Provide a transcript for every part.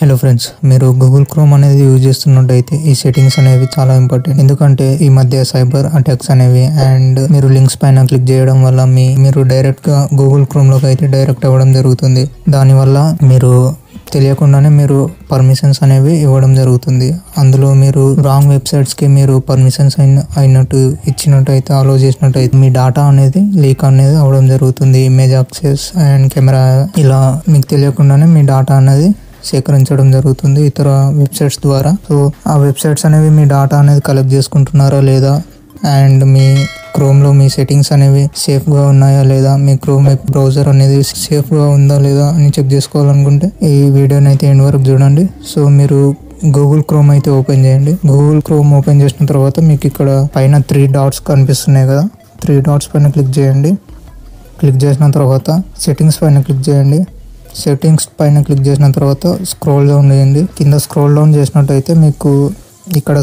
Hello friends, మీరు Google chrome అనేది use చేస్తున్నట్టయితే ఈ సెట్టింగ్స్ అనేవి చాలా ఇంపార్టెంట్. ఎందుకంటే ఈ మధ్య సైబర్ అటాక్స్ అనేవి అండ్ మీరు లింక్స్ పైన క్లిక్ చేయడం వల్ల మీరు డైరెక్ట్ గా గూగుల్ క్రోమ్ లోకి అయితే డైరెక్ట్ అవ్వడం జరుగుతుంది. దానివల్ల మీరు తెలియకుండానే మీరు పర్మిషన్స్ అనేవి ఇవ్వడం జరుగుతుంది. అందులో మీరు రాంగ్ వెబ్సైట్స్ కి మీరు పర్మిషన్స్ అయినట్టు ఇచ్చినట్టయితే అలో చేసినట్టయితే మీ డేటా అనేది లీక్ అనేది అవ్వడం జరుగుతుంది. ఇమేజ్ యాక్సెస్ అండ్ కెమెరా ఇలా మీకు తెలియకుండానే మీ డేటా అనేది సేకరించడం జరుగుతుంది ఇతర వెబ్సైట్స్ ద్వారా. సో ఆ వెబ్సైట్స్ అనేవి మీ డేటా అనేది కలెక్ట్ చేసుకుంటున్నారా లేదా, అండ్ మీ క్రోమ్ లో మీ సెట్టింగ్స్ అనేవి సేఫ్ గా ఉన్నాయా లేదా, మీ క్రోమ్ బ్రౌజర్ అనేది సేఫ్ గా ఉందా లేదా అని చెక్ చేసుకోవాలనుకుంటే ఈ వీడియోని అయితే ఎండ్ వరకు చూడండి. సో మీరు గూగుల్ క్రోమ్ అయితే ఓపెన్ చేయండి. గూగుల్ క్రోమ్ ఓపెన్ చేసిన తర్వాత మీకు ఇక్కడ పైన 3 డాట్స్ కనిపిస్తున్నాయి కదా, 3 డాట్స్ పైన క్లిక్ చేయండి. క్లిక్ చేసిన తర్వాత సెట్టింగ్స్ పైన క్లిక్ చేయండి. సెట్టింగ్స్ పైన క్లిక్ చేసిన తర్వాత స్క్రోల్ డౌన్ చేయండి. కింద స్క్రోల్ డౌన్ చేసినట్టయితే మీకు ఇక్కడ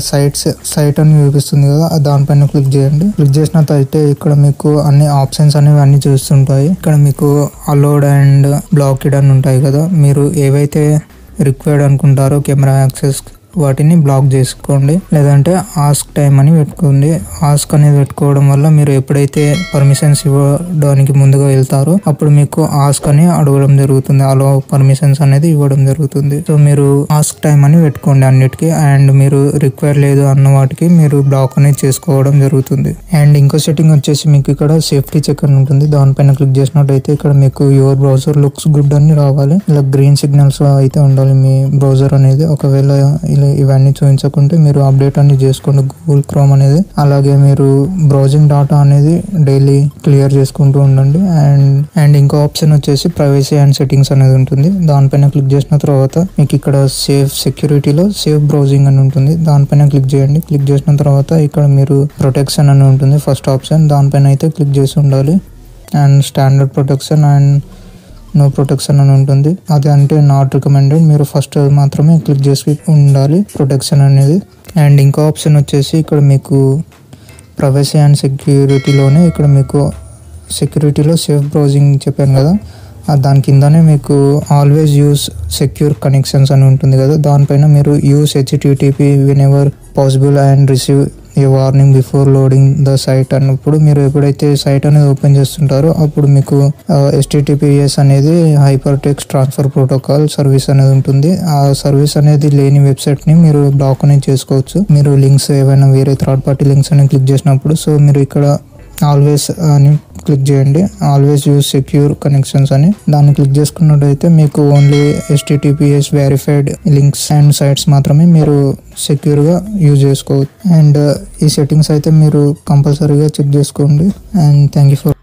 సైట్ అని చూపిస్తుంది కదా, దానిపైన క్లిక్ చేయండి. క్లిక్ చేసినట్టయితే ఇక్కడ మీకు అన్ని ఆప్షన్స్ అనేవి అన్ని చూస్తుంటాయి. ఇక్కడ మీకు అలౌడ్ అండ్ బ్లాక్డ్ అని ఉంటాయి కదా, మీరు ఏవైతే రిక్వైర్డ్ అనుకుంటారో కెమెరా యాక్సెస్ వాటిని బ్లాక్ చేసుకోండి, లేదంటే ఆస్క్ టైం అని పెట్టుకోండి. ఆస్క్ అనేది పెట్టుకోవడం వల్ల మీరు ఎప్పుడైతే పర్మిషన్స్ ఇవ్వడానికి ముందుగా వెళ్తారో అప్పుడు మీకు ఆస్క్ అని అడగడం జరుగుతుంది, అలో పర్మిషన్స్ అనేది ఇవ్వడం జరుగుతుంది. సో మీరు ఆస్క్ టైం అని పెట్టుకోండి అన్నిటికీ, అండ్ మీరు రిక్వైర్ లేదు అన్న వాటికి మీరు బ్లాక్ అనేది చేసుకోవడం జరుగుతుంది. అండ్ ఇంకో సెట్టింగ్ వచ్చేసి మీకు ఇక్కడ సేఫ్టీ చెక్ అని ఉంటుంది, దానిపైన క్లిక్ చేసినట్టయితే ఇక్కడ మీకు యువర్ బ్రౌజర్ లుక్స్ గుడ్ అని రావాలి. ఇలా గ్రీన్ సిగ్నల్స్ అయితే ఉండాలి మీ బ్రౌజర్ అనేది. ఒకవేళ ఇవన్నీ చూపించకుంటే మీరు అప్డేట్ అన్ని చేసుకోండి గూగుల్ క్రోమ్ అనేది. అలాగే మీరు బ్రౌజింగ్ డేటా అనేది డైలీ క్లియర్ చేసుకుంటూ ఉండండి. అండ్ ఇంకో ఆప్షన్ వచ్చేసి ప్రైవసీ అండ్ సెట్టింగ్స్ అనేది ఉంటుంది, దానిపైన క్లిక్ చేసిన తర్వాత మీకు ఇక్కడ సెక్యూరిటీలో సేఫ్ బ్రౌజింగ్ అని ఉంటుంది, దానిపైన క్లిక్ చేయండి. క్లిక్ చేసిన తర్వాత ఇక్కడ మీరు ప్రొటెక్షన్ అని ఉంటుంది ఫస్ట్ ఆప్షన్, దానిపైన అయితే క్లిక్ చేసి ఉండాలి. And standard protection and no protection అని ఉంటుంది, అది అంటే నాట్ రికమెండెడ్, మీరు ఫస్ట్ మాత్రమే క్లిక్ చేసి ఉండాలి ప్రొటెక్షన్ అనేది. అండ్ ఇంకో ఆప్షన్ వచ్చేసి ఇక్కడ మీకు ప్రైవసీ అండ్ సెక్యూరిటీలోనే ఇక్కడ మీకు సెక్యూరిటీలో సేఫ్ బ్రౌజింగ్ చెప్పాను కదా, దాని కిందనే మీకు ఆల్వేస్ యూస్ సెక్యూర్ కనెక్షన్స్ అని ఉంటుంది కదా, దానిపైన మీరు use HTTP whenever possible and receive a warning before loading the site అన్నప్పుడు మీరు ఎప్పుడైతే సైట్ అనేది ఓపెన్ చేస్తుంటారో అప్పుడు మీకు HTTPS అనేది hyper text transfer protocol service అనేది ఉంటుంది. ఆ సర్వీస్ అనేది లేని వెబ్సైట్ ని మీరు బ్లాక్ అనేది చేసుకోవచ్చు. మీరు లింక్స్ ఏవైనా వేరే థర్డ్ పార్టీ లింక్స్ అని క్లిక్ చేసినప్పుడు, సో మీరు ఇక్కడ ఆల్వేస్ అని క్లిక్ చేయండి, ఆల్వేస్ యూజ్ సెక్యూర్ కనెక్షన్స్ అని. దాన్ని క్లిక్ చేసుకున్నట్టయితే మీకు only HTTPS verified links and sites మాత్రమే మీరు సెక్యూర్ గా యూజ్ చేసుకోవచ్చు. అండ్ ఈ సెట్టింగ్స్ అయితే మీరు కంపల్సరీగా చెక్ చేసుకోండి. And thank you for